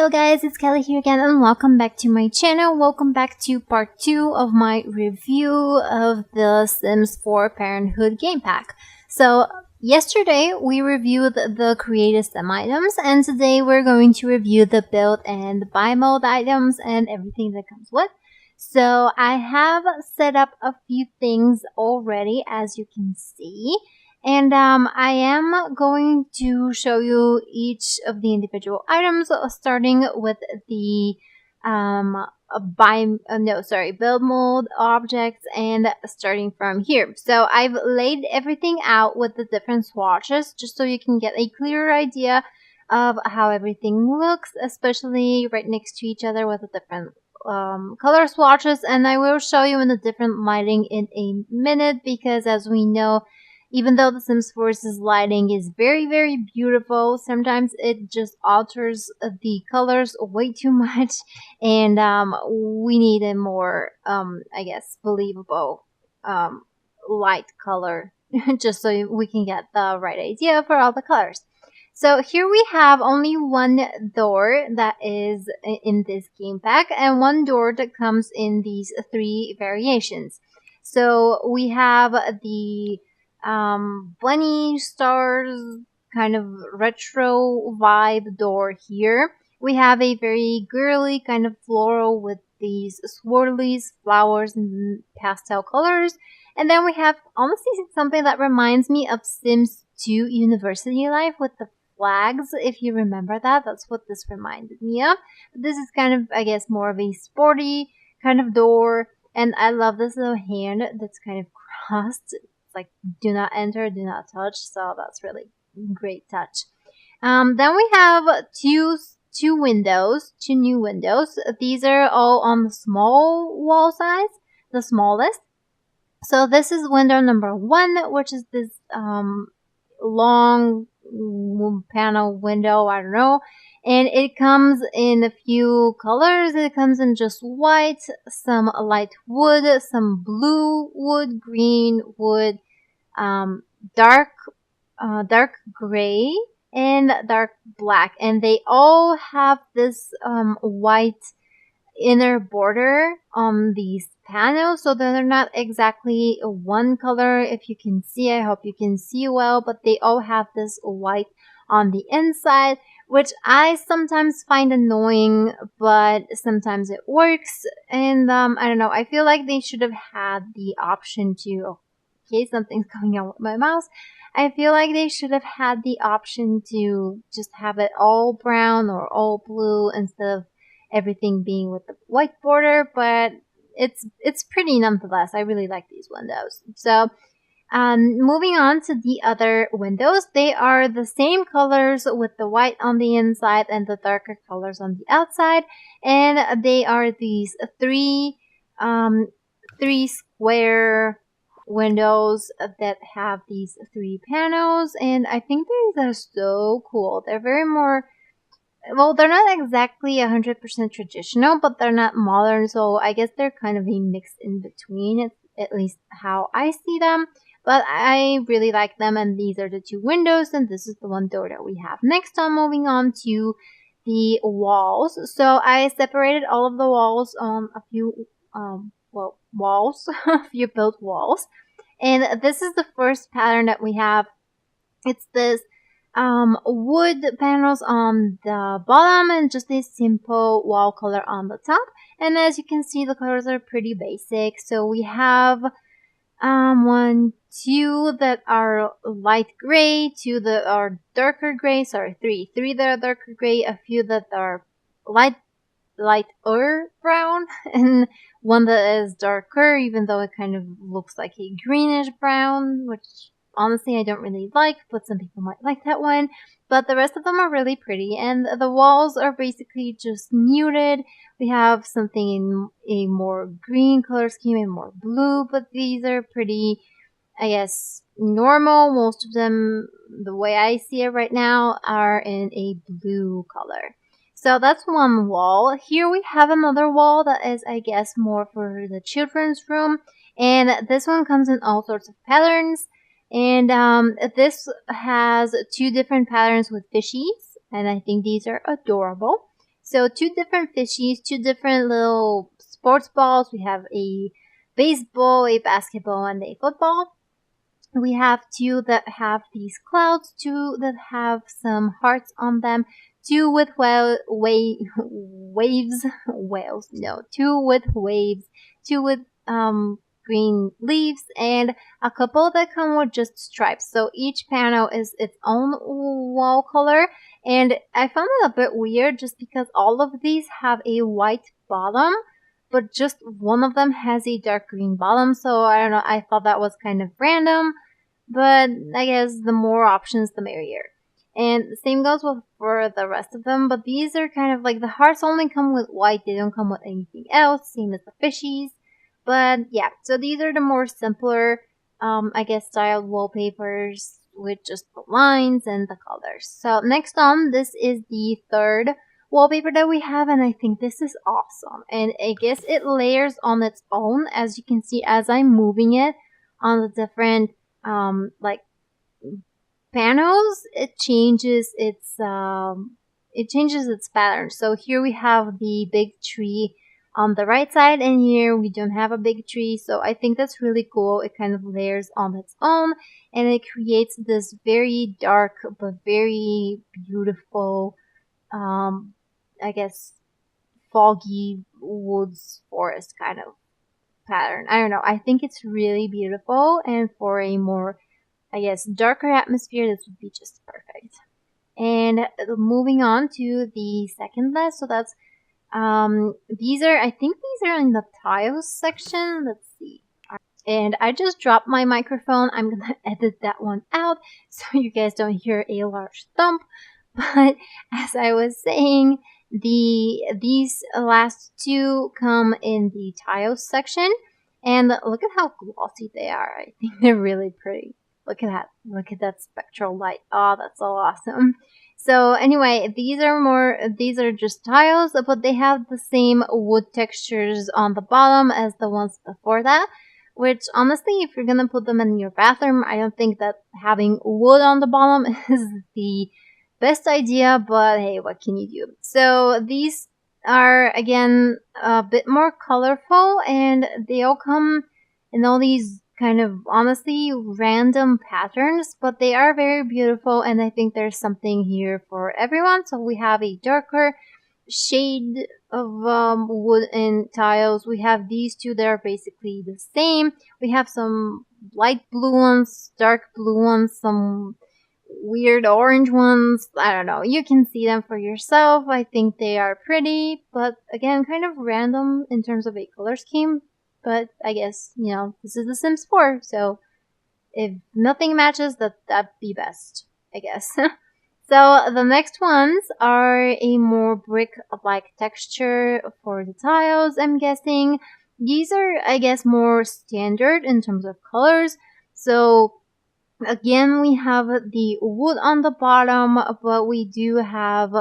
Hello guys, it's Kelly here again and welcome back to my channel. Welcome back to part 2 of my review of the Sims 4 Parenthood game pack. So yesterday we reviewed the created sim items and today we're going to review the build and buy mode items and everything that comes with. So I have set up a few things already, as you can see. And I am going to show you each of the individual items, starting with the build mode objects and starting from here. So I've laid everything out with the different swatches just so you can get a clearer idea of how everything looks, especially right next to each other with the different color swatches. And I will show you in the different lighting in a minute because, as we know, even though the Sims 4's lighting is very, very beautiful, sometimes it just alters the colors way too much, and we need a more, I guess, believable light color, just so we can get the right idea for all the colors. So here we have only one door that is in this game pack, and one door that comes in these 3 variations. So we have the bunny stars kind of retro vibe door here. We have a very girly kind of floral with these swirlies, flowers, and pastel colors. And then we have honestly something that reminds me of Sims 2 University Life with the flags, if you remember that. That's what this reminded me of. But this is kind of, I guess, more of a sporty kind of door. And I love this little hand that's kind of crossed. Like, do not enter, do not touch, so that's really great touch. Then we have two new windows. These are all on the small wall size, the smallest. So this is window number 1, which is this long panel window, I don't know. And it comes in a few colors. It comes in just white, some light wood, some blue wood, green wood, dark gray, and dark black. And they all have this white inner border on these panels, so they're not exactly one color. If you can see, I hope you can see well, but they all have this white on the inside, which I sometimes find annoying, but sometimes it works. And I don't know, I feel like they should have had the option to, okay, something's coming out with my mouse. I feel like they should have had the option to just have it all brown or all blue instead of everything being with the white border, but it's pretty nonetheless. I really like these windows. So moving on to the other windows, they are the same colors with the white on the inside and the darker colors on the outside, and they are these three square windows that have these 3 panels, and I think they're so cool. They're very more, well, they're not exactly 100% traditional, but they're not modern, so I guess they're kind of a mix in between. It's at least how I see them, but I really like them. And these are the 2 windows, and this is the one door that we have. Next, I'm moving on to the walls. So I separated all of the walls on a few walls, a few built walls. And this is the first pattern that we have. It's this wood panels on the bottom and just a simple wall color on the top. And as you can see, the colors are pretty basic. So we have 1, 2 that are light gray, 2 that are darker gray, sorry, 3 that are darker gray, a few that are lighter brown, and 1 that is darker, even though it kind of looks like a greenish brown, which honestly I don't really like, but some people might like that one. But the rest of them are really pretty, and the walls are basically just muted. We have something in a more green color scheme and more blue, but these are pretty, I guess, normal. Most of them, the way I see it right now, are in a blue color. So that's one wall. Here we have another wall that is, I guess, more for the children's room. And this one comes in all sorts of patterns. And this has 2 different patterns with fishies. And I think these are adorable. So 2 different fishies, 2 different little sports balls. We have a baseball, a basketball, and a football. We have 2 that have these clouds, 2 that have some hearts on them, 2 with waves, whales, no, 2 with waves, 2 with green leaves, and a couple that come with just stripes. So each panel is its own wall color, and I found it a bit weird just because all of these have a white bottom, but just one of them has a dark green bottom. So I don't know, I thought that was kind of random, but I guess the more options the merrier. And the same goes for the rest of them, but these are kind of like the hearts only come with white, they don't come with anything else, same as the fishies. But yeah, so these are the more simpler, I guess, styled wallpapers with just the lines and the colors. So next on, this is the third wallpaper that we have, and I think this is awesome. And I guess it layers on its own, as you can see as I'm moving it on the different like panels. It changes its pattern. So here we have the big tree on the right side, and here we don't have a big tree. So I think that's really cool. It kind of layers on its own, and it creates this very dark but very beautiful, I guess, foggy woods forest kind of pattern. I don't know. I think it's really beautiful, and for a more, I guess, darker atmosphere, this would be just perfect. And moving on to the second list, so that's these are, I think these are in the tiles section. Let's see. And I just dropped my microphone. I'm gonna edit that one out so you guys don't hear a large thump. But as I was saying, these last 2 come in the tiles section, and look at how glossy they are. I think they're really pretty. Look at that. Look at that spectral light. Oh, that's so awesome. So anyway, these are just tiles, but they have the same wood textures on the bottom as the ones before that. Which, honestly, if you're gonna put them in your bathroom, I don't think that having wood on the bottom is the best idea, but hey, what can you do? So these are, again, a bit more colorful, and they all come in all these kind of, honestly, random patterns, but they are very beautiful, and I think there's something here for everyone. So we have a darker shade of wood and tiles. We have these 2 that are basically the same. We have some light blue ones, dark blue ones, some weird orange ones. I don't know. You can see them for yourself. I think they are pretty, but again, kind of random in terms of a color scheme. But I guess, you know, this is The Sims 4, so if nothing matches, that'd be best, I guess. So the next ones are a more brick-like texture for the tiles, I'm guessing. These are, I guess, more standard in terms of colors. So again, we have the wood on the bottom, but we do have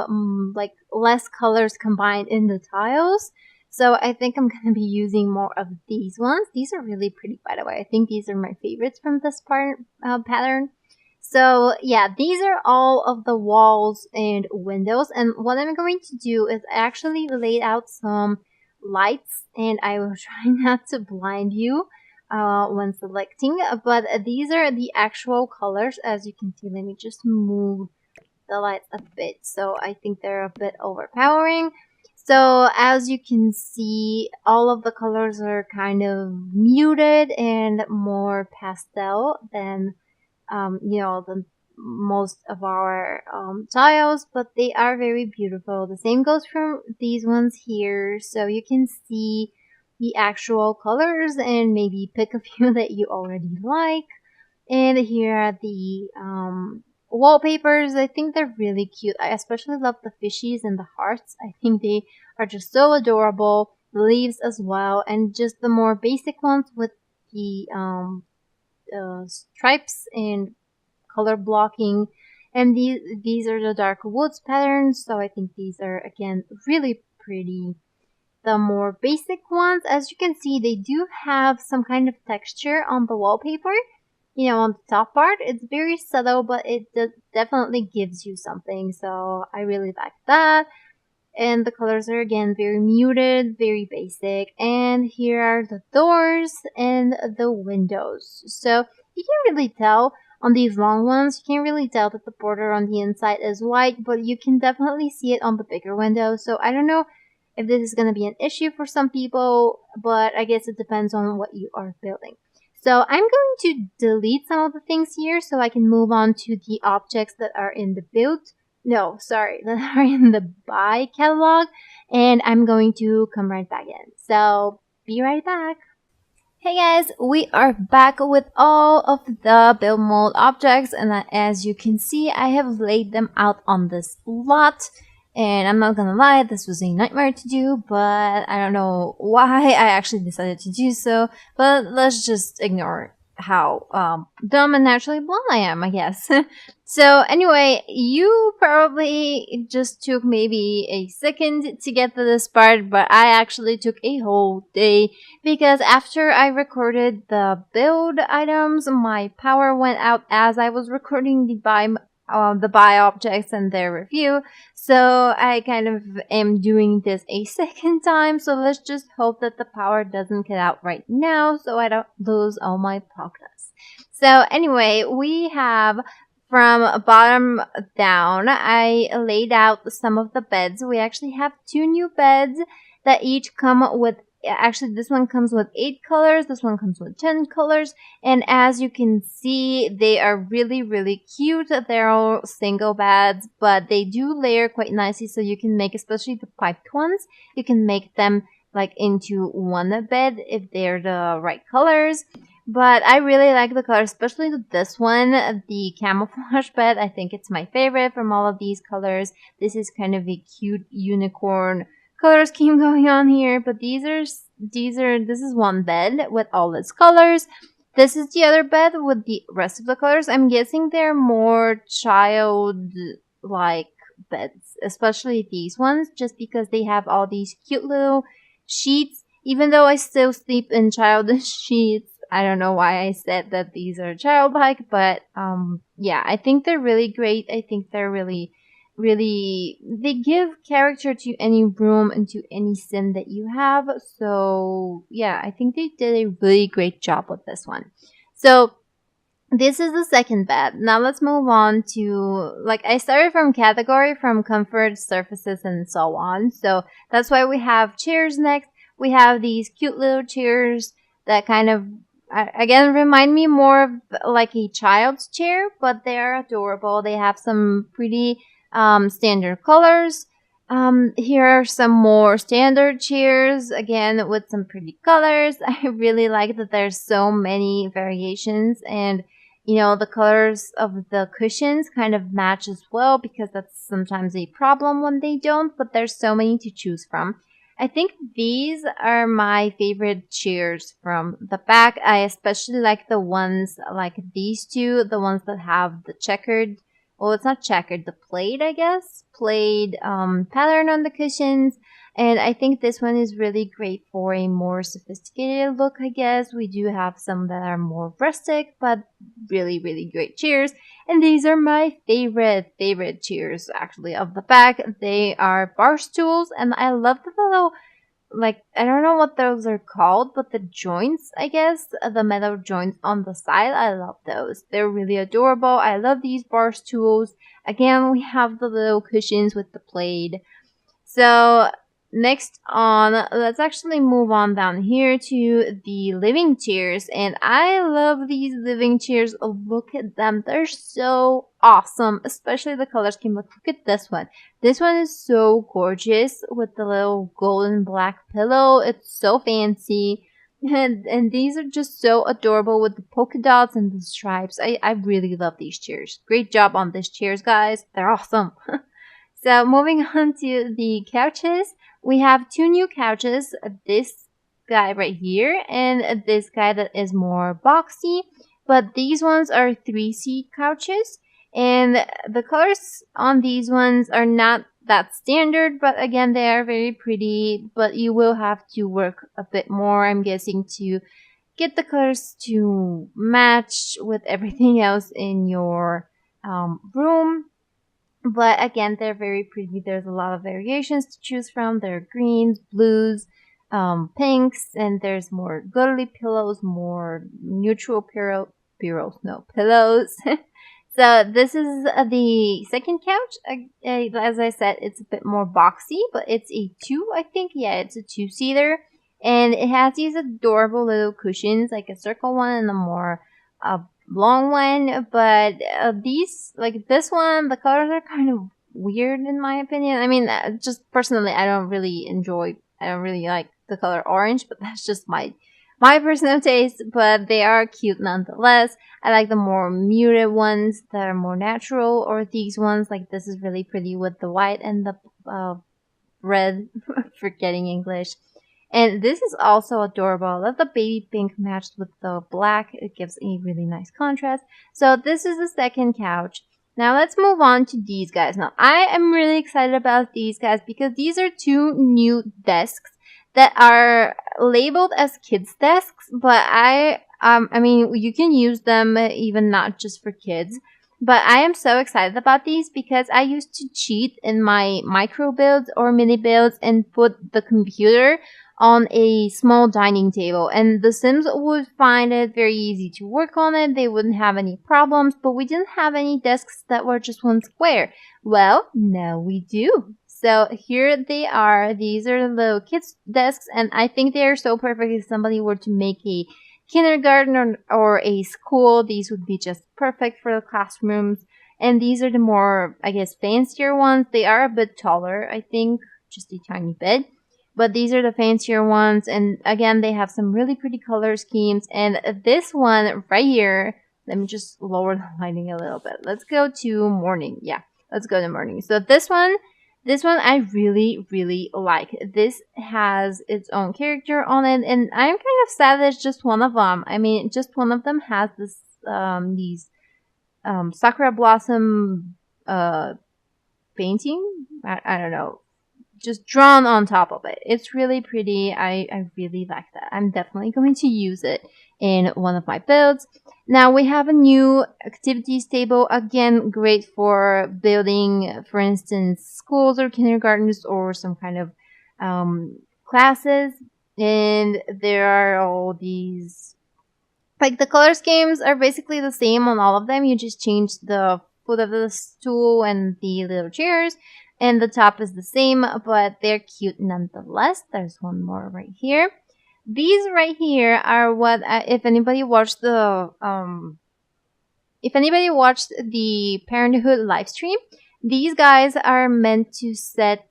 like less colors combined in the tiles. So I think I'm going to be using more of these ones. These are really pretty, by the way. I think these are my favorites from this pattern. So yeah, these are all of the walls and windows. And what I'm going to do is actually lay out some lights, and I will try not to blind you when selecting. But these are the actual colors. As you can see, let me just move the lights a bit. So I think they're a bit overpowering. So as you can see, all of the colors are kind of muted and more pastel than, you know, the most of our tiles, but they are very beautiful. The same goes for these ones here. So you can see the actual colors and maybe pick a few that you already like. And here are the wallpapers. I think they're really cute. I especially love the fishies and the hearts. I think they are just so adorable. The leaves as well, and just the more basic ones with the stripes and color blocking. And these are the dark woods patterns, so I think these are, again, really pretty. The more basic ones, as you can see, they do have some kind of texture on the wallpaper. You know, on the top part, it's very subtle, but it definitely gives you something. So I really like that. and the colors are again very muted, very basic. And here are the doors and the windows. So you can really tell on these long ones, you can't really tell that the border on the inside is white, but you can definitely see it on the bigger windows. So I don't know if this is going to be an issue for some people, but I guess it depends on what you are building. So I'm going to delete some of the things here so I can move on to the objects that are in the that are in the buy catalog, and I'm going to come right back in. So be right back. Hey guys, we are back with all of the build mold objects, and as you can see, I have laid them out on this lot. And I'm not gonna lie, this was a nightmare to do, but I don't know why I actually decided to do so. But let's just ignore how dumb and naturally blonde I am, I guess. So anyway, you probably just took maybe a second to get to this part, but I actually took a whole day because after I recorded the build items, my power went out as I was recording the buy objects and their review. So I kind of am doing this a second time. So let's just hope that the power doesn't cut out right now so I don't lose all my progress. So anyway, we have from bottom down, I laid out some of the beds. We actually have 2 new beds that each come with, actually this one comes with 8 colors, this one comes with 10 colors, and as you can see, they are really, really cute. They're all single beds, but they do layer quite nicely, so you can make, especially the piped ones, you can make them like into one bed if they're the right colors. But I really like the color, especially this one, the camouflage bed. I think it's my favorite from all of these colors. This is kind of a cute unicorn color scheme going on here, but this is one bed with all its colors. This is the other bed with the rest of the colors. I'm guessing they're more child-like beds, especially these ones, just because they have all these cute little sheets. Even though I still sleep in childish sheets, I don't know why I said that these are childlike, but yeah, I think they're really great. I think they're really, they give character to any room and to any sim that you have. So yeah, I think they did a really great job with this one. So this is the second bed. Now let's move on to, like, I started from category, from comfort, surfaces, and so on. So that's why we have chairs next. We have these cute little chairs that kind of, again, remind me more of like a child's chair, but they're adorable. They have some pretty standard colors. Here are some more standard chairs, again, with some pretty colors. I really like that there's so many variations, and you know, the colors of the cushions kind of match as well, because that's sometimes a problem when they don't, but there's so many to choose from. I think these are my favorite chairs from the back. I especially like the ones like these two, the ones that have the checkered, well, it's not checkered, the plaid, I guess, plaid pattern on the cushions. And I think this one is really great for a more sophisticated look, I guess. We do have some that are more rustic, but really, really great chairs. And these are my favorite chairs, actually, of the back. They are bar stools, and I love the little, like, I don't know what those are called, but the joints, I guess, the metal joints on the side, I love those. They're really adorable. I love these bar stools. Again, we have the little cushions with the plaid. So next on, let's actually move on down here to the living chairs, and I love these living chairs. Oh, look at them, they're so awesome, especially the color scheme. Look at this one. This one is so gorgeous with the little golden black pillow. It's so fancy. And these are just so adorable with the polka dots and the stripes. I really love these chairs. Great job on these chairs, guys. They're awesome. So moving on to the couches, we have 2 new couches, this guy right here and this guy that is more boxy, but these ones are 3-seat couches, and the colors on these ones are not that standard, but again, they are very pretty, but you will have to work a bit more, I'm guessing, to get the colors to match with everything else in your room. But again, they're very pretty. There's a lot of variations to choose from. There are greens, blues, pinks, and there's more girly pillows, more neutral pillows. So this is the second couch. As I said, it's a bit more boxy, but it's a two, I think. Yeah, it's a two-seater. And it has these adorable little cushions, like a circle one and a more long one. But these, like this one, the colors are kind of weird in my opinion. I mean, just personally, I don't really like the color orange, but that's just my personal taste. But they are cute nonetheless. I like the more muted ones that are more natural, or these ones, like this is really pretty with the white and the red, forgetting English. And this is also adorable. I love the baby pink matched with the black. It gives a really nice contrast. So this is the second couch. Now let's move on to these guys. Now I am really excited about these guys because these are two new desks that are labeled as kids desks, but I mean, you can use them even not just for kids. But I am so excited about these because I used to cheat in my micro builds or mini builds and put the computer on a small dining table, and the Sims would find it very easy to work on it. They wouldn't have any problems, but we didn't have any desks that were just one square. Well, now we do. So here they are. These are the little kids' desks, and I think they are so perfect if somebody were to make a kindergarten or a school. These would be just perfect for the classrooms. And these are the more, I guess, fancier ones. They are a bit taller, I think, just a tiny bit. But these are the fancier ones. And again, they have some really pretty color schemes. And this one right here, let me just lower the lighting a little bit. Let's go to morning. Yeah, let's go to morning. So this one I really, really like. This has its own character on it, and I'm kind of sad that it's just one of them. I mean, just one of them has this, these, sakura blossom, painting. I don't know. Just drawn on top of it. It's really pretty. I really like that. I'm definitely going to use it in one of my builds. Now we have a new activities table. Again, great for building, for instance, schools or kindergartens or some kind of classes. And there are all these, like the color schemes are basically the same on all of them. You just change the foot of the stool and the little chairs. And the top is the same, but they're cute nonetheless. There's one more right here. These right here are what, if anybody watched the Parenthood live stream, these guys are meant to set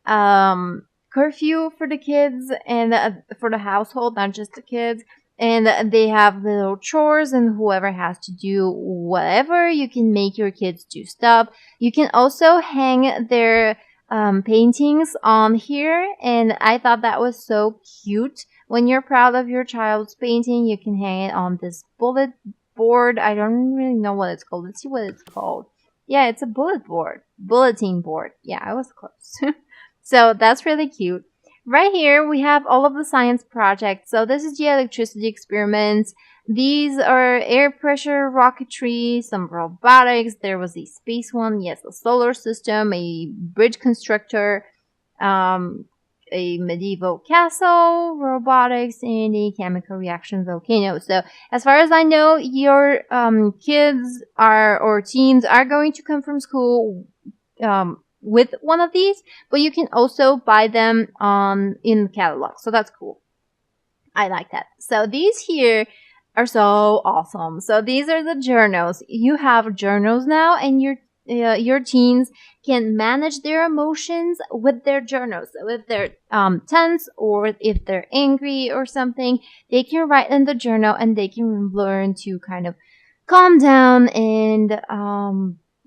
curfew for the kids and for the household, not just the kids. And they have little chores, and whoever has to do whatever, you can make your kids do stuff. You can also hang their paintings on here, and I thought that was so cute. When you're proud of your child's painting, you can hang it on this bullet board. I don't really know what it's called. Let's see what it's called. Yeah, it's a bulletin board. Yeah, I was close. So that's really cute. Right here, we have all of the science projects. So this is the electricity experiments. These are air pressure, rocketry, some robotics. There was a space one. Yes, a solar system, a bridge constructor, a medieval castle, robotics, and a chemical reaction volcano. So as far as I know, your kids or teens are going to come from school with one of these, but you can also buy them in the catalog. So that's cool. I like that. So these here are so awesome. So these are the journals. You have journals now, and your teens can manage their emotions with their journals. So if they're tense or if they're angry or something, they can write in the journal and they can learn to kind of calm down and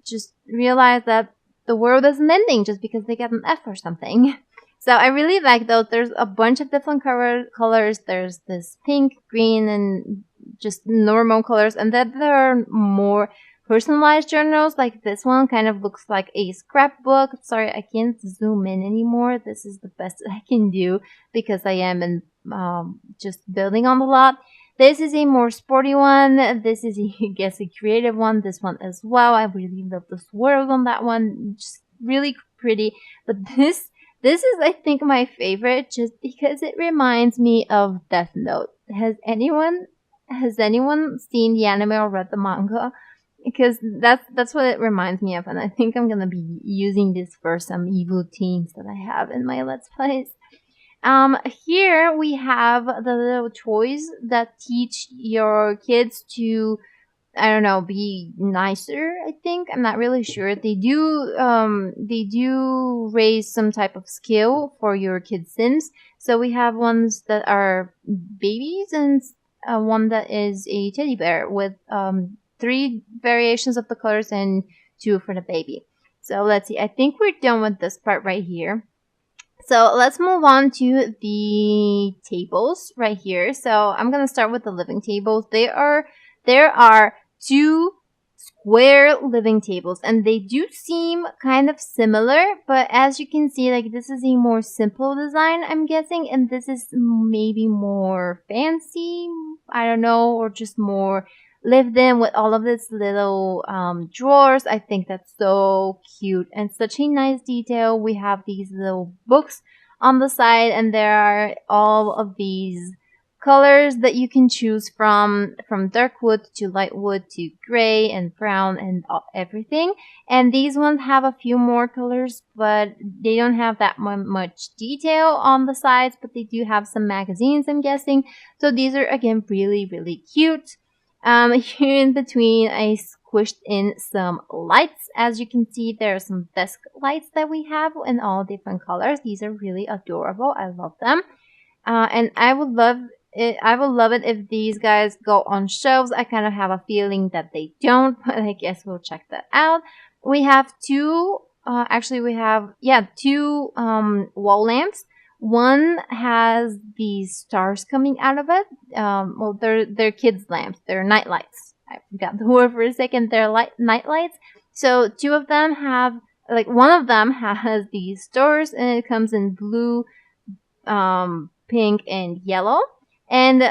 just realize that the world isn't ending just because they get an F or something. So I really like those. There's a bunch of different colors. There's this pink, green, and just normal colors. And then there are more personalized journals. Like this one kind of looks like a scrapbook. Sorry, I can't zoom in anymore. This is the best I can do because I am in just building on the lot. This is a more sporty one. This is, I guess, a creative one. This one as well. I really love the swirls on that one. Just really pretty. But this is, I think, my favorite just because it reminds me of Death Note. Has anyone seen the anime or read the manga? Because that's what it reminds me of, and I think I'm gonna be using this for some evil teams that I have in my Let's Plays. Here we have the little toys that teach your kids to, I don't know, be nicer. I think, I'm not really sure. They do raise some type of skill for your kids' Sims. So we have ones that are babies and one that is a teddy bear with 3 variations of the colors and 2 for the baby. So let's see. I think we're done with this part right here. So let's move on to the tables right here. So I'm going to start with the living tables. There are 2 square living tables, and they do seem kind of similar, but as you can see, like, this is a more simple design, I'm guessing, and this is maybe more fancy, I don't know, or just more lived in with all of these little drawers. I think that's so cute and such a nice detail. We have these little books on the side, and there are all of these colors that you can choose from dark wood to light wood to gray and brown and everything. And these ones have a few more colors, but they don't have that much detail on the sides, but they do have some magazines, I'm guessing. So these are, again, really, really cute. Here in between, I squished in some lights. As you can see, there are some desk lights that we have in all different colors. These are really adorable. I love them. And I would love it if these guys go on shelves. I kind of have a feeling that they don't, but I guess we'll check that out. We have 2, two wall lamps. One has these stars coming out of it. Well, they're kids' lamps. They're night lights. I forgot the word for a second. They're night lights. So 2 of them have, like, one of them has these stars, and it comes in blue, pink, and yellow. And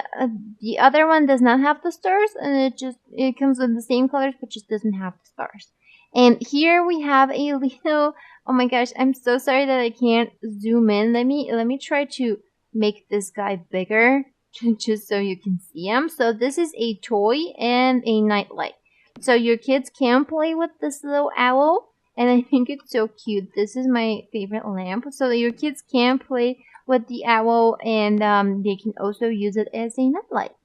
the other one does not have the stars, and it comes with the same colors, but just doesn't have the stars. And here we have a little, oh my gosh, I'm so sorry that I can't zoom in. Let me try to make this guy bigger, just so you can see him. So this is a toy and a nightlight. So your kids can play with this little owl, and I think it's so cute. This is my favorite lamp. So your kids can play with the owl, and they can also use it as a nightlight.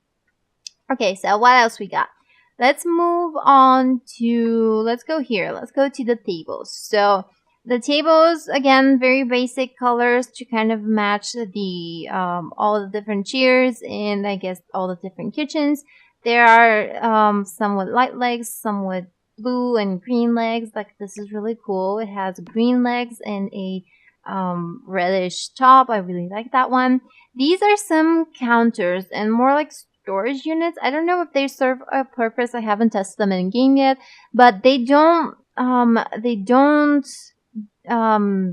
Okay, so what else we got? Let's move on to, let's go to the tables. So the tables, again, very basic colors to kind of match the all the different chairs and I guess all the different kitchens. There are some with light legs, some with blue and green legs. Like, this is really cool. It has green legs and a reddish top. I really like that one. These are some counters and more like storage units. I don't know if they serve a purpose. I haven't tested them in game yet, but they don't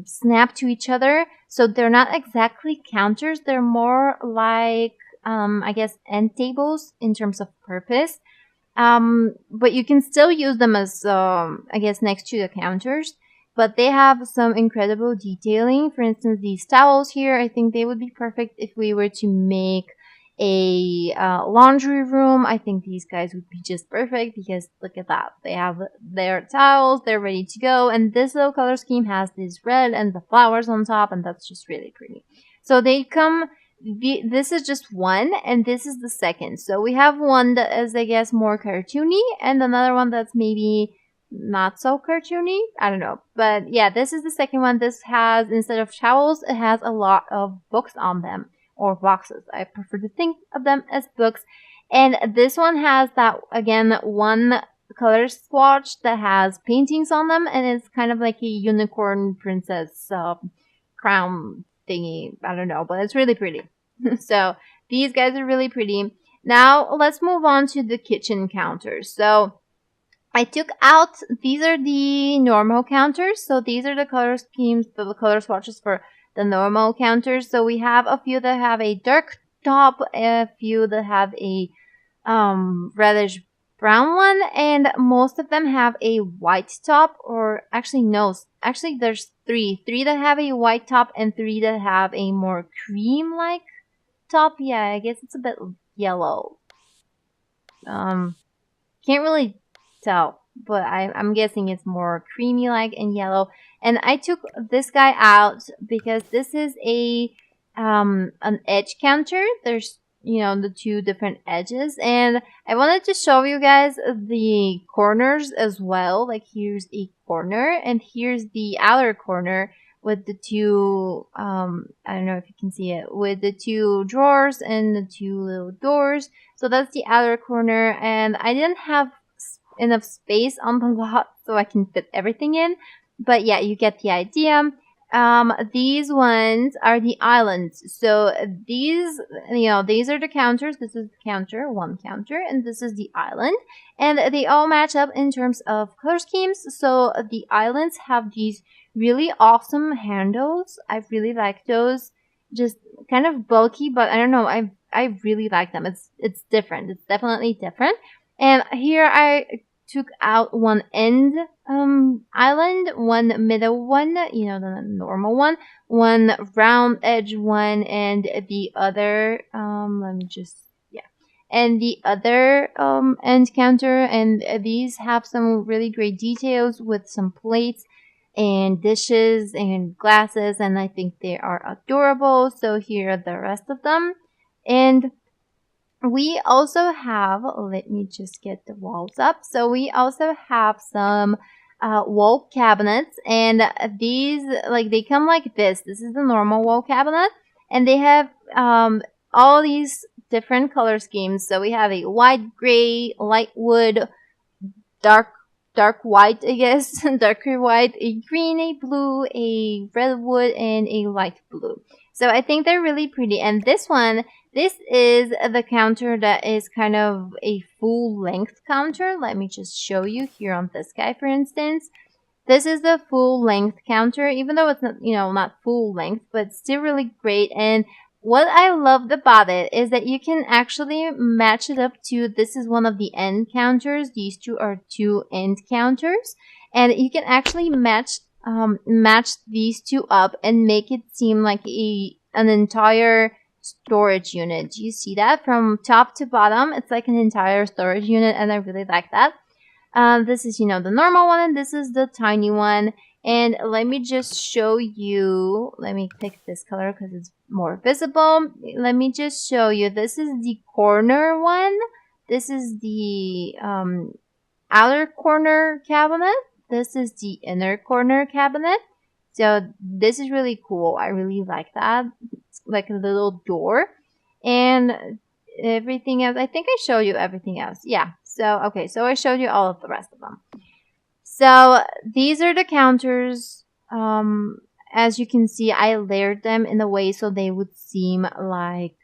snap to each other, so they're not exactly counters. They're more like I guess end tables in terms of purpose. But you can still use them as I guess next to the counters. But they have some incredible detailing. For instance, these towels here, I think they would be perfect if we were to make a laundry room. I think these guys would be just perfect because look at that. They have their towels, they're ready to go. And this little color scheme has this red and the flowers on top, and that's just really pretty. So they come, this is just one, and this is the second. So we have one that is, I guess, more cartoony, and another one that's maybe not so cartoony. I don't know. But yeah, this is the second one. This has, instead of towels, it has a lot of books on them, or boxes. I prefer to think of them as books. And this one has that, again, one color swatch that has paintings on them, and it's kind of like a unicorn princess crown thingy. I don't know, but it's really pretty. So these guys are really pretty. Now let's move on to the kitchen counters. So I took out, these are the normal counters. So these are the color schemes, the color swatches for the normal counters. So we have a few that have a dark top, a few that have a reddish brown one, and most of them have a white top. Or actually no, actually there's three that have a white top and 3 that have a more cream like top. Yeah, I guess it's a bit yellow. Can't really tell, but I'm guessing it's more creamy like and yellow. And I took this guy out because this is an edge counter. There's, the 2 different edges, and I wanted to show you guys the corners as well. Like, here's a corner and here's the outer corner with the 2 I don't know if you can see it, with the 2 drawers and the 2 little doors. So that's the outer corner, and I didn't have enough space on the lot so I can fit everything in. But yeah, you get the idea. These ones are the islands. So these are the counters. This is the counter, 1 counter, and this is the island. And they all match up in terms of color schemes. So the islands have these really awesome handles. I really like those. Just kind of bulky, but I don't know. I really like them. It's different. It's definitely different. And here I took out 1 end island, 1 middle one, the normal one, 1 round edge one, and the other and the other end counter. And these have some really great details with some plates and dishes and glasses, and I think they are adorable. So here are the rest of them. And we also have, let me just get the walls up. So we also have some wall cabinets, and these, they come like this. This is the normal wall cabinet, and they have all these different color schemes. So we have a white, gray, light wood, dark white, I guess, darker white, a green, a blue, a red wood, and a light blue. So I think they're really pretty. And this is the counter that is kind of a full length counter. Let me just show you here on this guy, for instance. This is the full length counter, even though it's not full length, but still really great. And what I loved about it is that you can actually match it up to, this is one of the end counters. These 2 are 2 end counters. And you can actually match these 2 up and make it seem like an entire storage unit. Do you see that? From top to bottom, it's like an entire storage unit, and I really like that. This is, the normal one, and this is the tiny one. And let me just show you. Let me pick this color because it's more visible. Let me just show you. This is the corner one. This is the outer corner cabinet. This is the inner corner cabinet. So this is really cool. I really like that. It's like a little door. And everything else, I think I showed you everything else. Yeah. So, okay. So I showed you all of the rest of them. So these are the counters. As you can see, I layered them in a way so they would seem like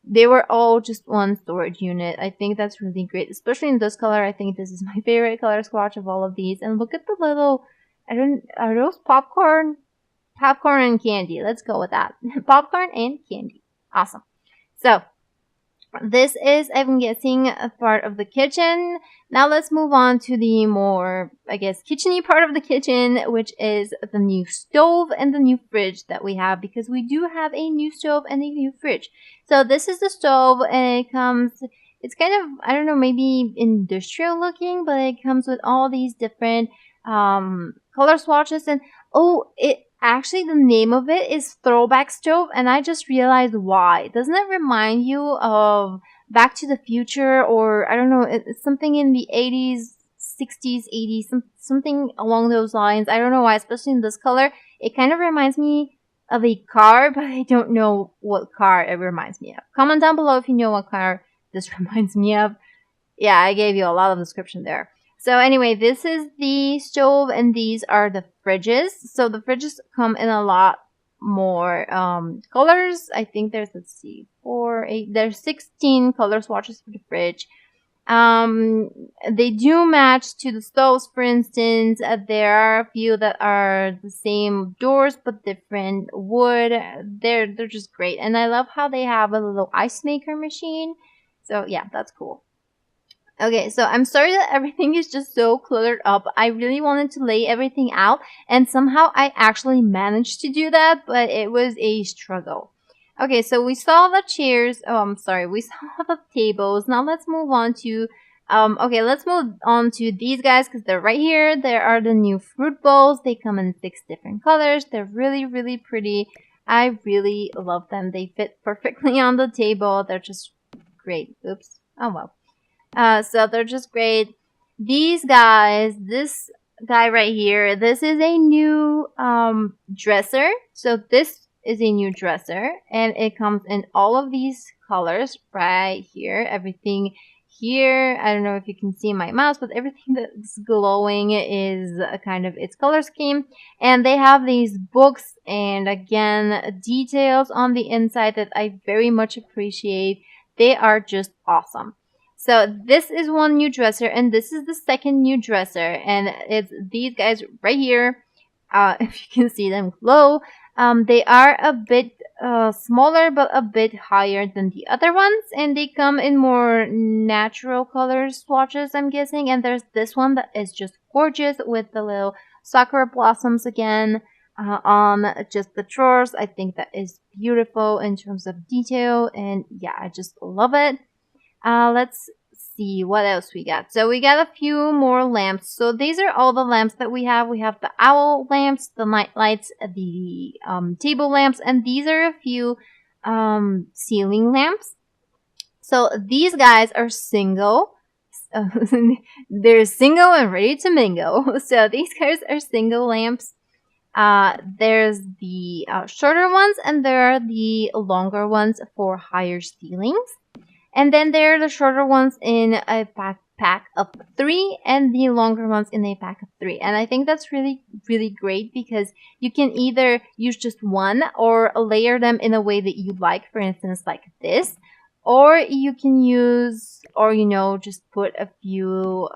they were all just 1 storage unit. I think that's really great, especially in this color. I think this is my favorite color swatch of all of these. And look at the little, are those popcorn? Popcorn and candy. Let's go with that. Popcorn and candy. Awesome. So this is, I'm guessing, a part of the kitchen. Now let's move on to the more, I guess, kitchen-y part of the kitchen, which is the new stove and the new fridge that we have, because we do have a new stove and a new fridge. So this is the stove, and it's kind of, I don't know, maybe industrial looking, but it comes with all these different color swatches. And actually, the name of it is Throwback Stove, and I just realized why. Doesn't it remind you of Back to the Future, or I don't know, it's something in the 80s, 60s, 80s, something along those lines. I don't know why, especially in this color. It kind of reminds me of a car, but I don't know what car it reminds me of. Comment down below if you know what car this reminds me of. Yeah, I gave you a lot of description there. So anyway, this is the stove, and these are the fridges. So the fridges come in a lot more colors. I think there's, let's see, 4, 8, there's 16 color swatches for the fridge. They do match to the stoves, for instance. There are a few that are the same doors but different wood. They're just great, and I love how they have a little ice maker machine. So yeah, that's cool. Okay, so I'm sorry that everything is just so cluttered up. I really wanted to lay everything out, and somehow I actually managed to do that, but it was a struggle. Okay, so we saw the chairs. Oh, I'm sorry. We saw the tables. Now let's move on to okay, let's move on to these guys because they're right here. There are the new fruit bowls. They come in 6 different colors. They're really, really pretty. I really love them. They fit perfectly on the table. They're just great. Oops. Oh well. So they're just great. These guys, this guy right here, this is a new dresser. So this is a new dresser, and it comes in all of these colors right here. Everything here, I don't know if you can see my mouse, but everything that's glowing is a kind of its color scheme. And they have these books and again details on the inside that I very much appreciate. They are just awesome. So this is one new dresser, and this is the second new dresser, and it's these guys right here. If you can see them glow, they are a bit smaller, but a bit higher than the other ones, and they come in more natural color swatches, I'm guessing. And there's this one that is just gorgeous with the little sakura blossoms again on just the drawers. I think that is beautiful in terms of detail, and yeah, I just love it. Let's see what else we got. So we got a few more lamps. So these are all the lamps that we have. We have the owl lamps, the night lights, the table lamps, and these are a few ceiling lamps. So these guys are single. They're single and ready to mingle. So these guys are single lamps. There's the shorter ones, and there are the longer ones for higher ceilings. And then there are the shorter ones in a pack of 3 and the longer ones in a pack of 3. And I think that's really, really great because you can either use just one or layer them in a way that you like, for instance, like this. Or you can use, or just put a few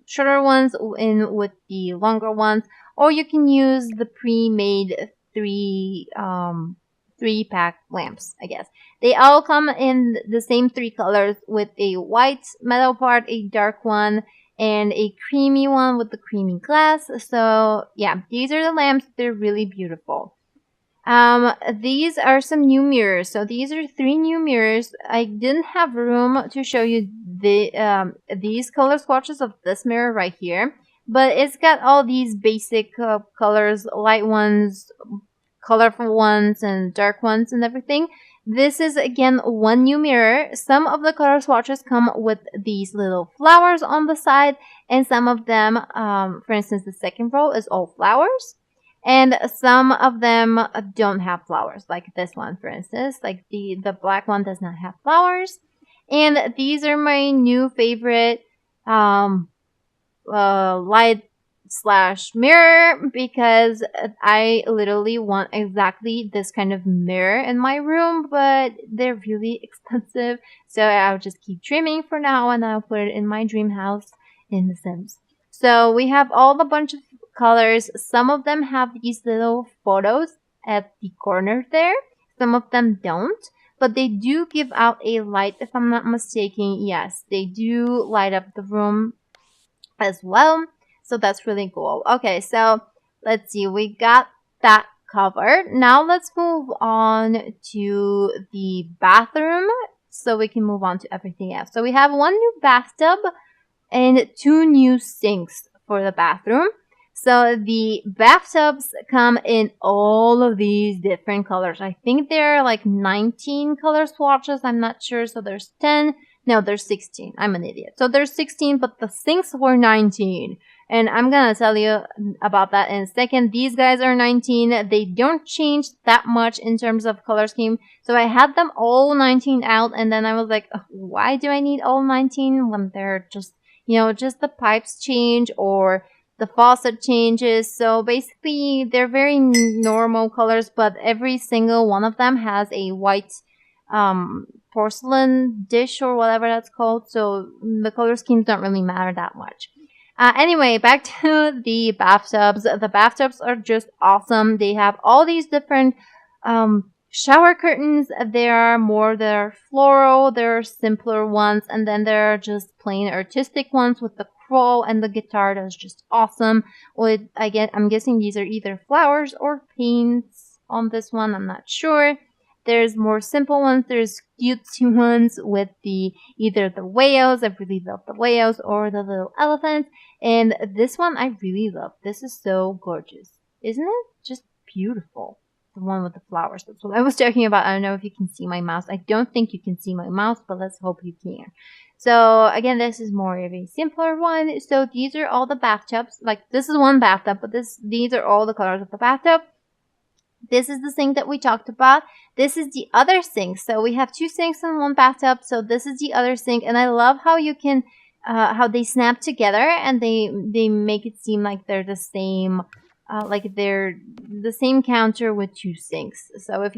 shorter ones in with the longer ones. Or you can use the pre-made 3-pack lamps, I guess. They all come in the same 3 colors with a white metal part, a dark one, and a creamy one with the creamy glass. So yeah, these are the lamps. They're really beautiful. These are some new mirrors. So these are 3 new mirrors. I didn't have room to show you these color swatches of this mirror right here, but it's got all these basic colors, light ones, colorful ones, and dark ones and everything. This is again one new mirror. Some of the color swatches come with these little flowers on the side, and some of them, for instance, the second row is all flowers, and some of them don't have flowers, like this one, for instance. Like the black one does not have flowers. And these are my new favorite light / mirror, because I literally want exactly this kind of mirror in my room, but they're really expensive, so I'll just keep dreaming for now, and I'll put it in my dream house in The Sims. So we have all the bunch of colors. Some of them have these little photos at the corner there. Some of them don't, but they do give out a light, if I'm not mistaken. Yes, they do light up the room as well. So that's really cool. Okay, so let's see. We got that covered. Now let's move on to the bathroom so we can move on to everything else. So we have 1 new bathtub and 2 new sinks for the bathroom. So the bathtubs come in all of these different colors. I think there are like 19 color swatches. I'm not sure. So there's 10. No, there's 16. I'm an idiot. So there's 16, but the sinks were 19. And I'm going to tell you about that in a second. These guys are 19. They don't change that much in terms of color scheme. So I had them all 19 out, and then I was like, why do I need all 19 when they're just, just the pipes change or the faucet changes. So basically, they're very normal colors, but every single one of them has a white porcelain dish or whatever that's called. So the color schemes don't really matter that much. Anyway, back to the bathtubs. The bathtubs are just awesome. They have all these different shower curtains. There are floral, there are simpler ones, and then there are just plain artistic ones with the crawl and the guitar. That's just awesome. I'm guessing these are either flowers or paints on this one. I'm not sure. There's more simple ones. There's cutesy ones with either the whales. I really love the whales, or the little elephants. And this one I really love. This is so gorgeous. Isn't it? Just beautiful. The one with the flowers. That's what I was talking about. I don't know if you can see my mouse. I don't think you can see my mouse, but let's hope you can. So again, this is more of a simpler one. So these are all the bathtubs. Like, this is one bathtub, but these are all the colors of the bathtub. This is the sink that we talked about. This is the other sink. So we have two sinks in one bathtub. So this is the other sink. And I love how you can, how they snap together and they make it seem like they're the same, like they're the same counter with two sinks. So if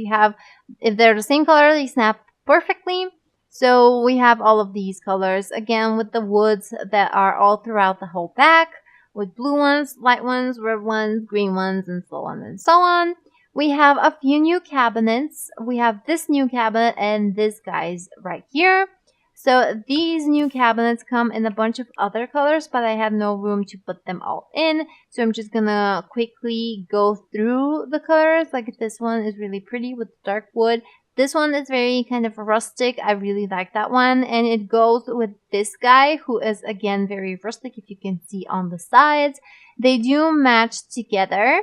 they're the same color, they snap perfectly. So we have all of these colors, again, with the woods that are all throughout the whole back, with blue ones, light ones, red ones, green ones, and so on and so on. We have a few new cabinets. We have this new cabinet and this guy's right here. So these new cabinets come in a bunch of other colors, but I have no room to put them all in. So I'm just gonna quickly go through the colors. Like, this one is really pretty with dark wood. This one is very kind of rustic. I really like that one. And it goes with this guy, who is, again, very rustic, if you can see on the sides. They do match together.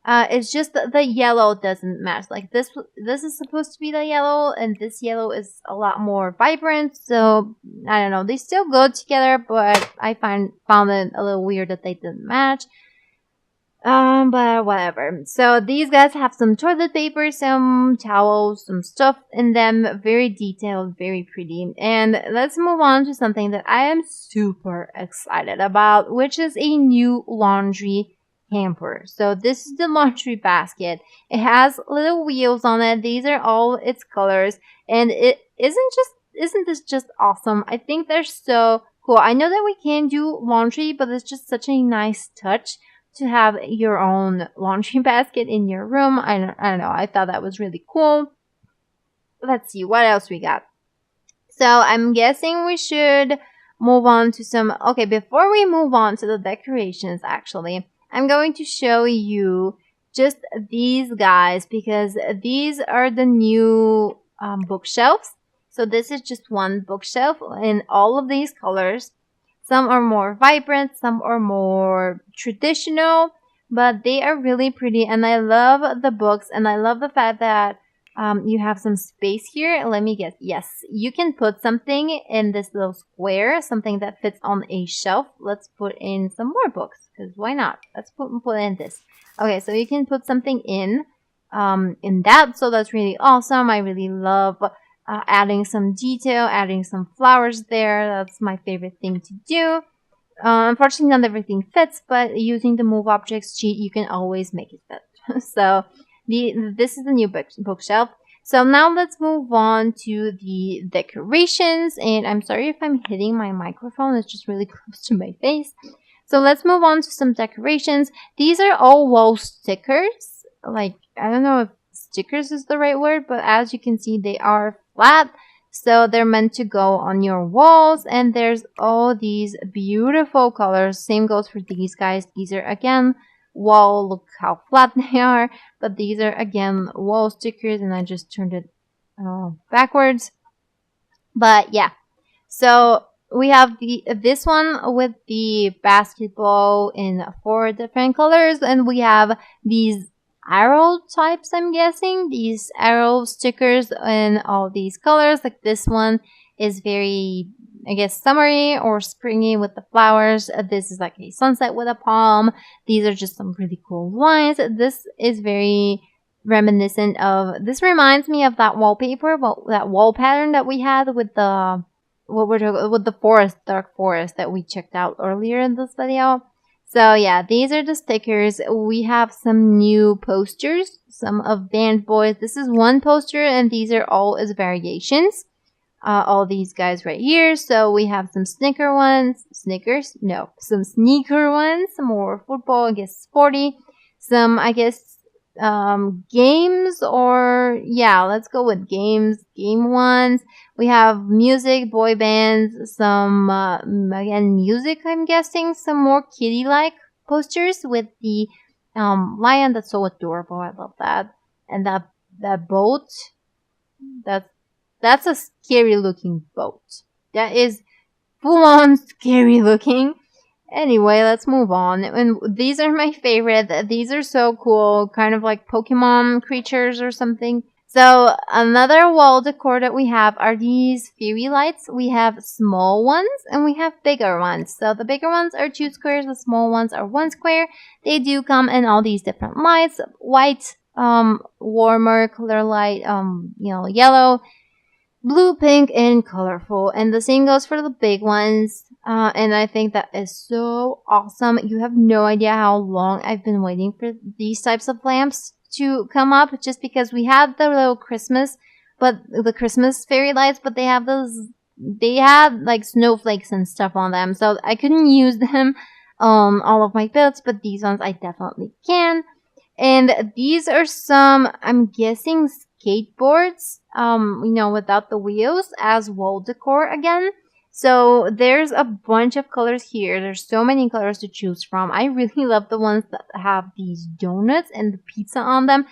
It's just that the yellow doesn't match. Like, this is supposed to be the yellow, and this yellow is a lot more vibrant. So I don't know. They still go together, but I found it a little weird that they didn't match. But whatever. So these guys have some toilet paper, some towels, some stuff in them. Very detailed, very pretty. And let's move on to something that I am super excited about, which is a new laundry hamper. So this is the laundry basket. It has little wheels on it. These are all its colors. And isn't this just awesome? I think they're so cool. I know that we can do laundry, but it's just such a nice touch to have your own laundry basket in your room. I don't know. I thought that was really cool. Let's see what else we got. So I'm guessing we should move on to some... Okay, before we move on to the decorations, actually, I'm going to show you just these guys, because these are the new bookshelves. So this is just one bookshelf in all of these colors. Some are more vibrant, some are more traditional, but they are really pretty. And I love the books, and I love the fact that you have some space here. Let me guess. Yes, you can put something in this little square, something that fits on a shelf. Let's put in some more books, because why not? Let's put in this. Okay, so you can put something in that. So that's really awesome. I really love adding some detail, adding some flowers there. That's my favorite thing to do. Unfortunately, not everything fits, but using the Move Objects cheat, you can always make it fit. So this is the new bookshelf. So now let's move on to the decorations. And I'm sorry if I'm hitting my microphone. It's just really close to my face. So let's move on to some decorations. These are all wall stickers. Like, I don't know if stickers is the right word, but as you can see, they are flat. So they're meant to go on your walls. And there's all these beautiful colors. Same goes for these guys. These are, again, wall. Look how flat they are. But these are, again, wall stickers. And I just turned it backwards. But yeah. So we have this one with the basketball in 4 different colors. And we have these arrow types, I'm guessing. These arrow stickers in all these colors. Like, this one is very, I guess, summery or springy with the flowers. This is like a sunset with a palm. These are just some really cool lines. This is very reminiscent of... This reminds me of that wallpaper, that wall pattern that we had with the... with the forest, dark forest that we checked out earlier in this video. So yeah, these are the stickers. We have some new posters, some of Band Boys. This is one poster, and these are all as variations. All these guys right here. So we have some sneaker ones. Sneakers? No. Some sneaker ones. Some more football, I guess sporty. Some, I guess, games or, yeah, let's go with games. Game ones. We have music, boy bands, some, again, music, I'm guessing. Some more kitty-like posters with the, lion. That's so adorable. I love that. And that boat. That's a scary looking boat. That is full on scary looking. Anyway, let's move on. And these are my favorite. These are so cool, kind of like Pokemon creatures or something. So another wall decor that we have are these fairy lights. We have small ones and we have bigger ones. So the bigger ones are 2 squares, the small ones are 1 square. They do come in all these different lights: white, warmer color light, yellow, blue, pink, and colorful. And the same goes for the big ones. And I think that is so awesome. You have no idea how long I've been waiting for these types of lamps to come up, just because we had the little Christmas, but the Christmas fairy lights, but they had like snowflakes and stuff on them. So I couldn't use them all of my builds, but these ones I definitely can. And these are some, I'm guessing, skateboards, without the wheels, as wall decor again. So there's a bunch of colors here. There's so many colors to choose from. I really love the ones that have these donuts and the pizza on them.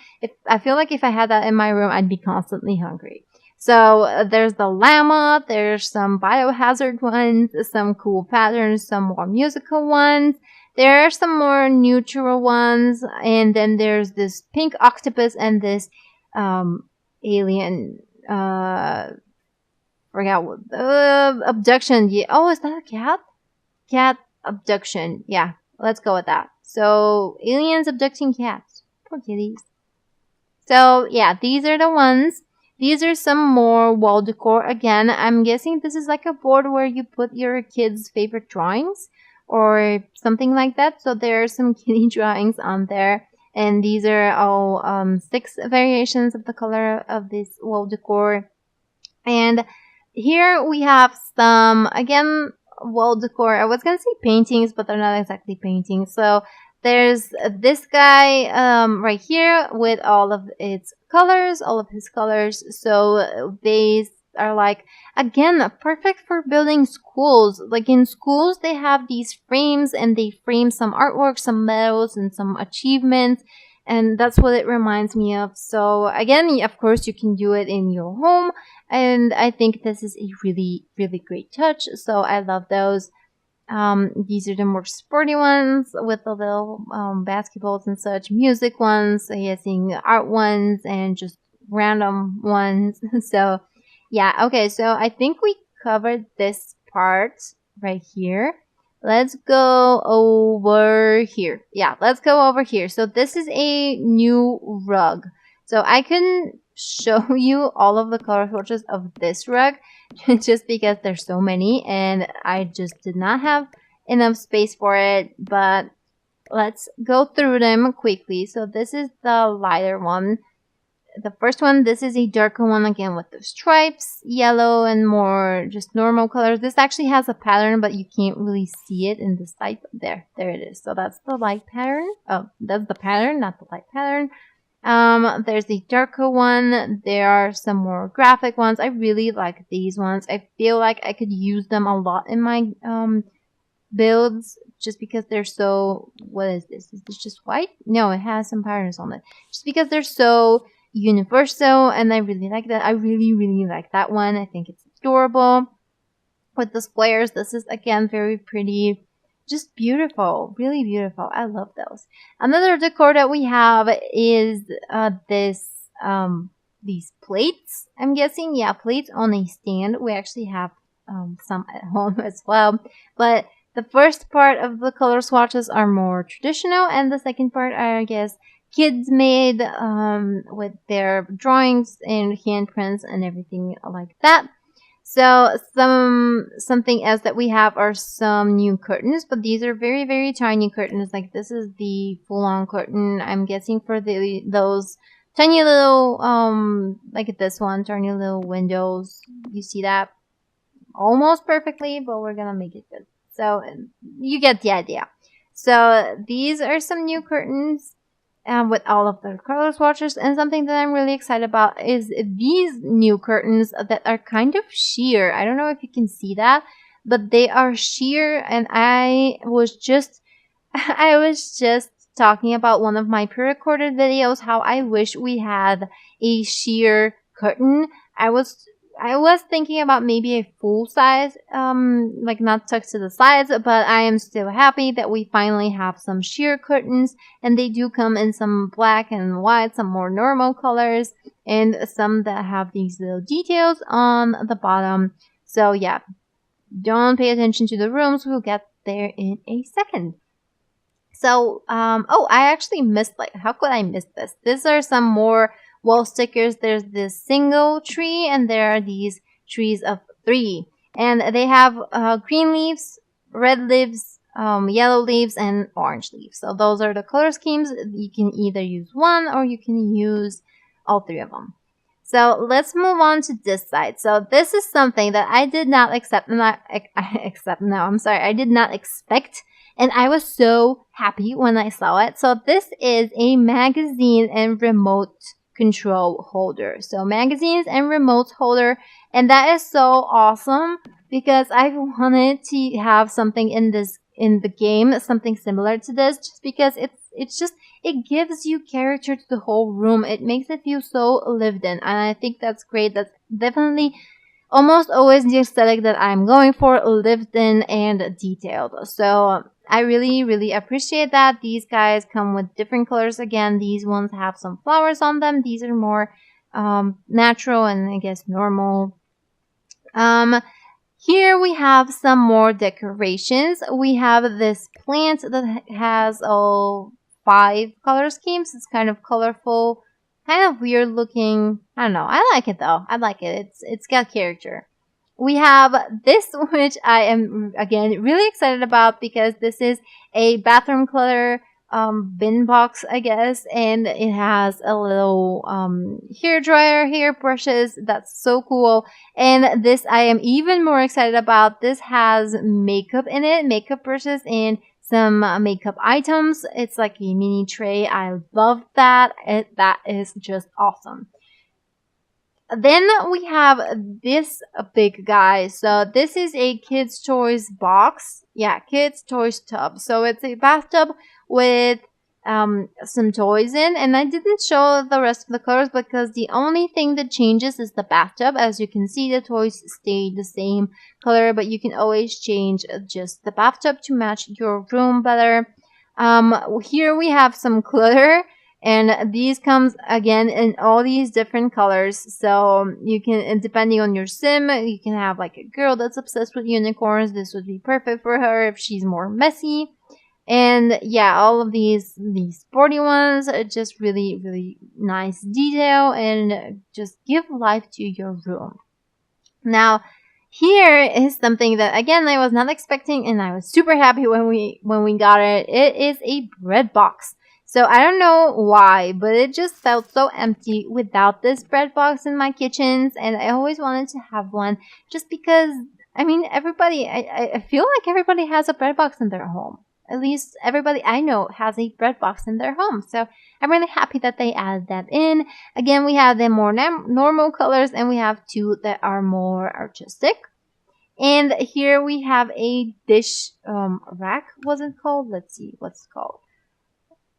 I feel like if I had that in my room, I'd be constantly hungry. So there's the llama, there's some biohazard ones, some cool patterns, some more musical ones. There are some more neutral ones, and then there's this pink octopus and this alien, forgot what, abduction. Yeah. Oh, is that a cat? Cat abduction. Yeah, let's go with that. So, aliens abducting cats. Poor kitties. So, yeah, these are the ones. These are some more wall decor. Again, I'm guessing this is like a board where you put your kids' favorite drawings or something like that. So there are some kitty drawings on there. And these are all 6 variations of the color of this wall decor. And here we have some, again, wall decor. I was going to say paintings, but they're not exactly paintings. So there's this guy right here with all of its colors, all of his colors. So these are like, again, perfect for building schools. Like in schools, they have these frames and they frame some artwork, some medals, and some achievements. And that's what it reminds me of. So again, of course, you can do it in your home. And I think this is a really, really great touch. So I love those. These are the more sporty ones with the little basketballs and such. Music ones, guessing art ones, and just random ones. So yeah, okay. So I think we covered this part right here. Let's go over here. Yeah, let's go over here. So this is a new rug. So I can show you all of the color swatches of this rug just because there's so many and I just did not have enough space for it. But let's go through them quickly. So this is the lighter one. The first one, this is a darker one again with the stripes, yellow and more just normal colors. This actually has a pattern, but you can't really see it in the side. There it is. So that's the light pattern. Oh, that's the pattern, not the light pattern. There's the darker one. There are some more graphic ones. I really like these ones. I feel like I could use them a lot in my builds just because they're so, what is this? Is this just white? No, it has some patterns on it. Just because they're so universal and I really like that. I really, really like that one. I think it's adorable. With the squares, this is again very pretty. Just beautiful, really beautiful. I love those. Another decor that we have is these plates. I'm guessing, yeah, plates on a stand. We actually have some at home as well. But the first part of the color swatches are more traditional, and the second part are, I guess, kids made with their drawings and handprints and everything like that. So something else that we have are some new curtains, but these are very, very tiny curtains. Like this is the full-on curtain, I'm guessing, for those tiny little like this one, tiny little windows. You see that almost perfectly, but we're gonna make it good. So you get the idea. So these are some new curtains with all of the color swatches, and something that I'm really excited about is these new curtains that are kind of sheer. I don't know if you can see that, but they are sheer, and I was just I was just talking about one of my pre-recorded videos how I wish we had a sheer curtain. I was I was thinking about maybe a full size, like not tucked to the sides, but I am still happy that we finally have some sheer curtains, and they do come in some black and white, some more normal colors, and some that have these little details on the bottom. So yeah, don't pay attention to the rooms. We'll get there in a second. So, oh, I actually missed, like, how could I miss this? These are some more wall stickers. There's this single tree, and there are these trees of 3. And they have green leaves, red leaves, yellow leaves, and orange leaves. So those are the color schemes. You can either use one or you can use all 3 of them. So let's move on to this side. So this is something that I did not accept, I did not expect. And I was so happy when I saw it. So this is a magazine and remote control holder. So magazines and remote holder. And that is so awesome because I wanted to have something in the game, something similar to this, just because it gives you character to the whole room. It makes it feel so lived in. And I think that's great. That's definitely almost always the aesthetic that I'm going for, lived in and detailed. So I really, really appreciate that. These guys come with different colors. Again, these ones have some flowers on them. These are more natural and I guess normal. Here we have some more decorations. We have this plant that has all 5 color schemes. It's kind of colorful, kind of weird looking. I don't know. I like it though. I like it. It's got character. We have this, which I am, again, really excited about because this is a bathroom clutter bin box, I guess, and it has a little hair dryer, hair brushes. That's so cool. And this I am even more excited about. This has makeup in it, makeup brushes, and some makeup items. It's like a mini tray. I love that. That is just awesome. Then we have this big guy. So this is a kids toys box. Yeah, kids toys tub. So it's a bathtub with some toys in, and I didn't show the rest of the colors because the only thing that changes is the bathtub. As you can see, the toys stay the same color, but you can always change just the bathtub to match your room better. Here we have some Clutter. And these comes again in all these different colors. So you can, depending on your sim, you can have like a girl that's obsessed with unicorns. This would be perfect for her if she's more messy. And yeah, all of these sporty ones are just really, really nice detail and just give life to your room. Now, here is something that again I was not expecting, and I was super happy when we got it. It is a bread box. So I don't know why, but it just felt so empty without this bread box in my kitchens, and I always wanted to have one just because, I mean, I feel like everybody has a bread box in their home. At least everybody I know has a bread box in their home. So I'm really happy that they added that in. Again, we have the more normal colors, and we have 2 that are more artistic. And here we have a dish rack. What's it called? Let's see what's it called.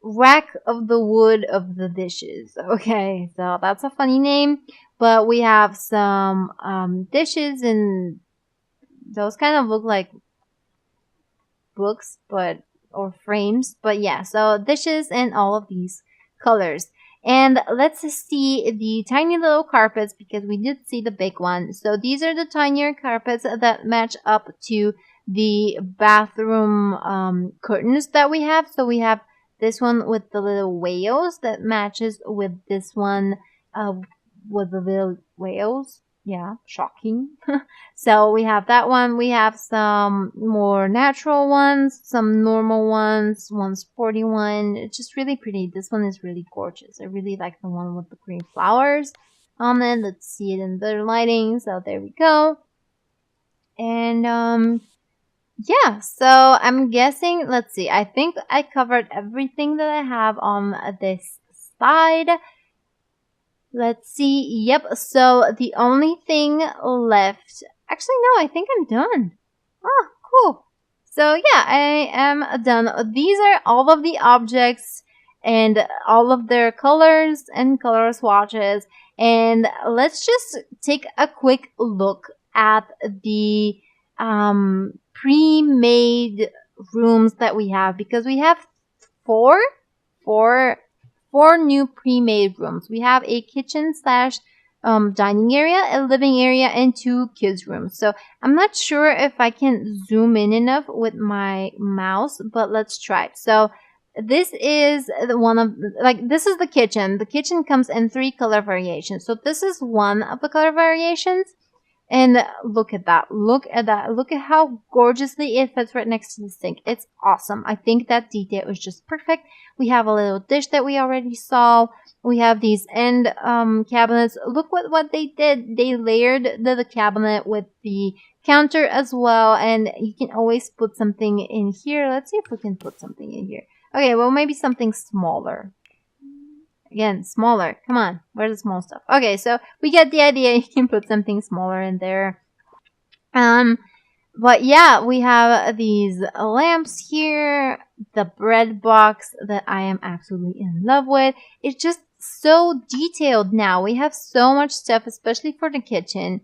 Rack of the wood of the dishes. Okay, so that's a funny name, but we have some dishes, and those kind of look like books, or frames, but yeah, so dishes and all of these colors. And let's see the tiny little carpets because we did see the big one. So these are the tinier carpets that match up to the bathroom curtains that we have. So we have this one with the little whales that matches with this one with the little whales. Yeah, shocking. So we have that one. We have some more natural ones, some normal ones, one sporty one. It's just really pretty. This one is really gorgeous. I really like the one with the green flowers on it. Let's see it in the lighting. So there we go. And yeah, so I'm guessing, let's see. I think I covered everything that I have on this side. Let's see. Yep. So the only thing left. Actually, no, I think I'm done. Oh, cool. So yeah, I am done. These are all of the objects and all of their colors and color swatches. And let's just take a quick look at the pre-made rooms that we have, because we have four four four new pre-made rooms. We have a kitchen slash dining area, a living area, and 2 kids rooms. So I'm not sure if I can zoom in enough with my mouse, but let's try. So this is one of, like, this is the kitchen. The kitchen comes in 3 color variations. So this is one of the color variations. And look at that. Look at that. Look at how gorgeously it fits right next to the sink. It's awesome. I think that detail is just perfect. We have a little dish that we already saw. We have these end cabinets. Look what they did. They layered the cabinet with the counter as well. And you can always put something in here. Let's see if we can put something in here. Okay, well, maybe something smaller. Again, smaller. Come on. Where's the small stuff? Okay, so we get the idea. You can put something smaller in there. But yeah, we have these lamps here. The bread box that I am absolutely in love with. It's just so detailed now. We have so much stuff, especially for the kitchen.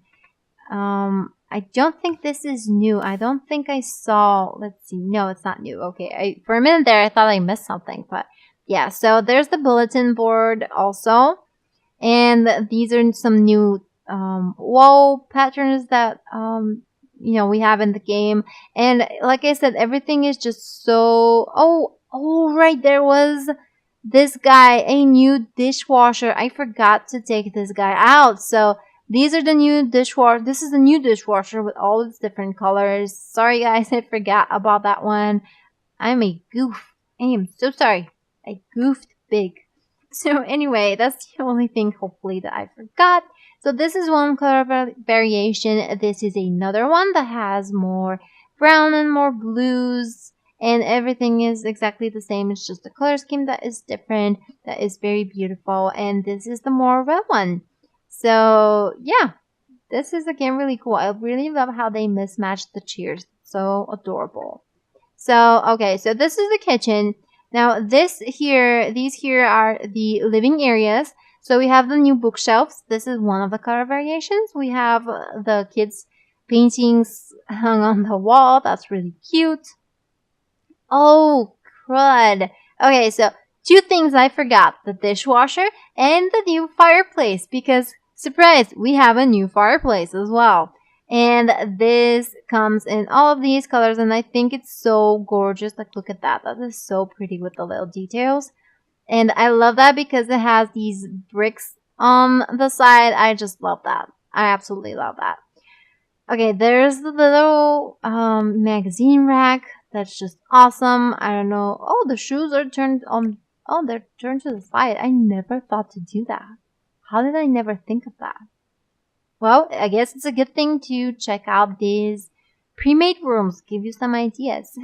I don't think this is new. I don't think I saw. Let's see. No, it's not new. Okay. For a minute there, I thought I missed something, but yeah. So there's the bulletin board also, and these are some new wall patterns that we have in the game. And like I said, everything is just so. Oh, right. There was this guy, a new dishwasher. I forgot to take this guy out. So these are the new dishwasher. This is the new dishwasher with all its different colors. Sorry, guys, I forgot about that one. I'm a goof. I am so sorry. I goofed big. So anyway, that's the only thing, hopefully, that I forgot. So this is one color variation. This is another one that has more brown and more blues. And everything is exactly the same. It's just the color scheme that is different. That is very beautiful. And this is the more red one. So yeah, this is again really cool. I really love how they mismatched the chairs. So adorable. So okay, so this is the kitchen. Now these here are the living areas. So we have the new bookshelves. This is one of the color variations. We have the kids' paintings hung on the wall. That's really cute. Oh, crud. Okay, so 2 things I forgot. The dishwasher and the new fireplace. Because, surprise, we have a new fireplace as well. And this comes in all of these colors. And I think it's so gorgeous. Like, look at that. That is so pretty with the little details. And I love that because it has these bricks on the side. I just love that. I absolutely love that. Okay, there's the little magazine rack. That's just awesome. I don't know. Oh, the shoes are turned on. Oh, they're turned to the side. I never thought to do that. How did I never think of that? Well, I guess it's a good thing to check out these pre-made rooms. Give you some ideas.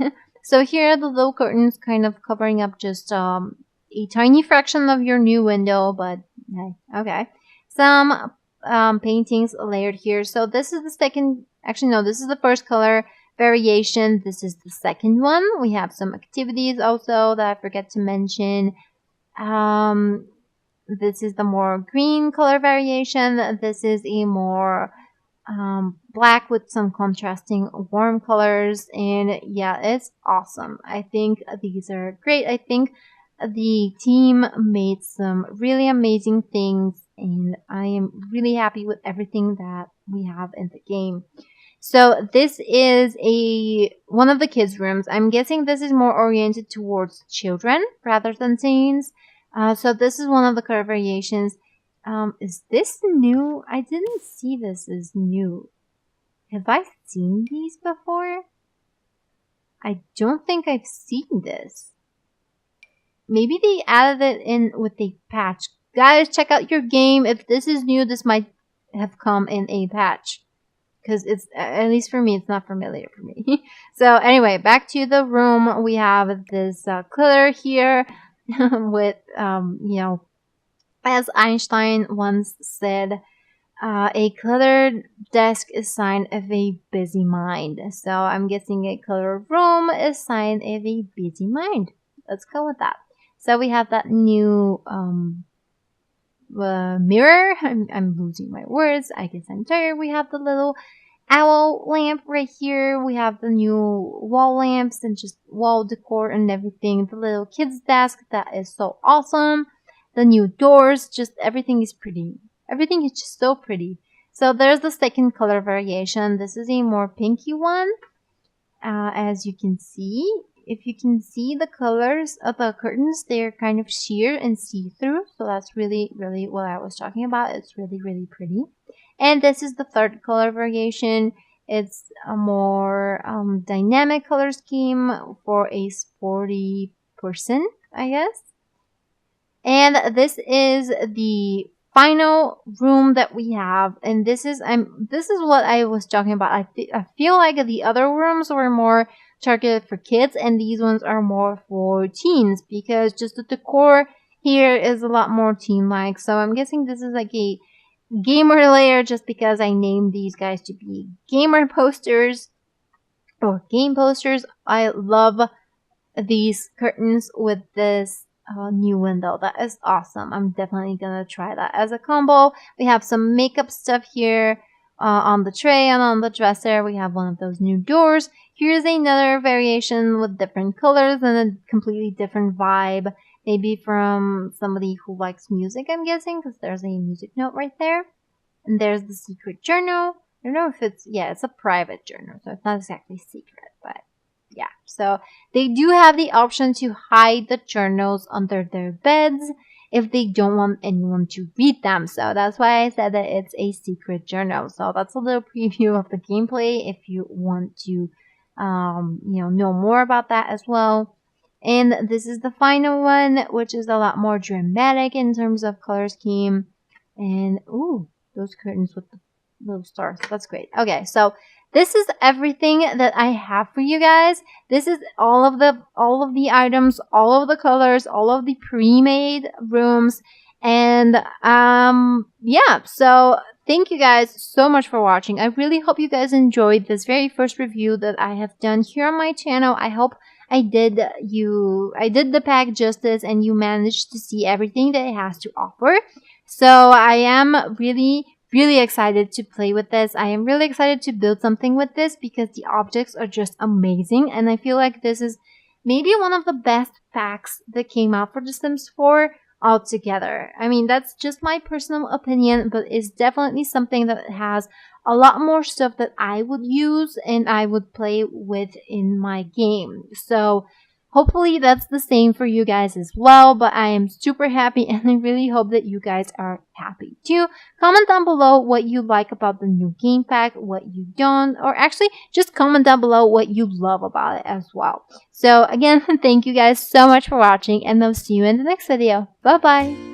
So here are the little curtains kind of covering up just a tiny fraction of your new window. But, okay. Some paintings layered here. So this is the second. Actually, no, this is the first color variation. This is the second one. We have some activities also that I forget to mention. This is the more green color variation. This is a more black with some contrasting warm colors. And yeah, it's awesome. I think these are great. I think the team made some really amazing things. And I am really happy with everything that we have in the game. So this is one of the kids' rooms. I'm guessing this is more oriented towards children rather than teens. So this is one of the color variations. Is this new? I didn't see this as new. Have I seen these before? I don't think I've seen this. Maybe they added it in with a patch. Guys, check out your game. If this is new, this might have come in a patch. Because it's, at least for me, it's not familiar for me. So anyway, back to the room. We have this Clutter here with, you know, as Einstein once said, a cluttered desk is sign of a busy mind. So I'm guessing a cluttered room is sign of a busy mind. Let's go with that. So we have that new mirror. I'm losing my words. I guess I'm tired. We have the little owl lamp right here. We have the new wall lamps and just wall decor and everything. The little kids desk, that is so awesome. The new doors, just everything is pretty. Everything is just so pretty. So there's the second color variation. This is a more pinky one. As you can see, if you can see the colors of the curtains, they're kind of sheer and see-through. So that's really, really what I was talking about. It's really, really pretty. And this is the third color variation. It's a more dynamic color scheme for a sporty person, I guess. And this is the final room that we have, and this is what I was talking about. I feel like the other rooms were more targeted for kids, and these ones are more for teens because just the decor here is a lot more teen-like. So I'm guessing this is like a gamer layer, just because I named these guys to be gamer posters or game posters. I love these curtains with this new window. That is awesome. I'm definitely gonna try that as a combo. We have some makeup stuff here on the tray and on the dresser. We have one of those new doors. Here's another variation with different colors and a completely different vibe. Maybe from somebody who likes music, I'm guessing, because there's a music note right there. And there's the secret journal. I don't know if it's a private journal, so it's not exactly secret, but yeah. So they do have the option to hide the journals under their beds if they don't want anyone to read them. So that's why I said that it's a secret journal. So that's a little preview of the gameplay if you want to know more about that as well. And this is the final one, which is a lot more dramatic in terms of color scheme. And ooh, those curtains with the little stars. That's great. Okay, so this is everything that I have for you guys. This is all of the items, all of the colors, all of the pre-made rooms. And yeah, so thank you guys so much for watching. I really hope you guys enjoyed this very first review that I have done here on my channel. I hope I did the pack justice and you managed to see everything that it has to offer. So I am really excited to play with this. I am really excited to build something with this because the objects are just amazing, and I feel like this is maybe one of the best packs that came out for The Sims 4 altogether. I mean, that's just my personal opinion, but it's definitely something that has a lot more stuff that I would use and I would play with in my game. So hopefully that's the same for you guys as well, but I am super happy and I really hope that you guys are happy too. Comment down below what you like about the new game pack, what you don't, or actually just comment down below what you love about it as well. So again, thank you guys so much for watching and I'll see you in the next video. Bye bye!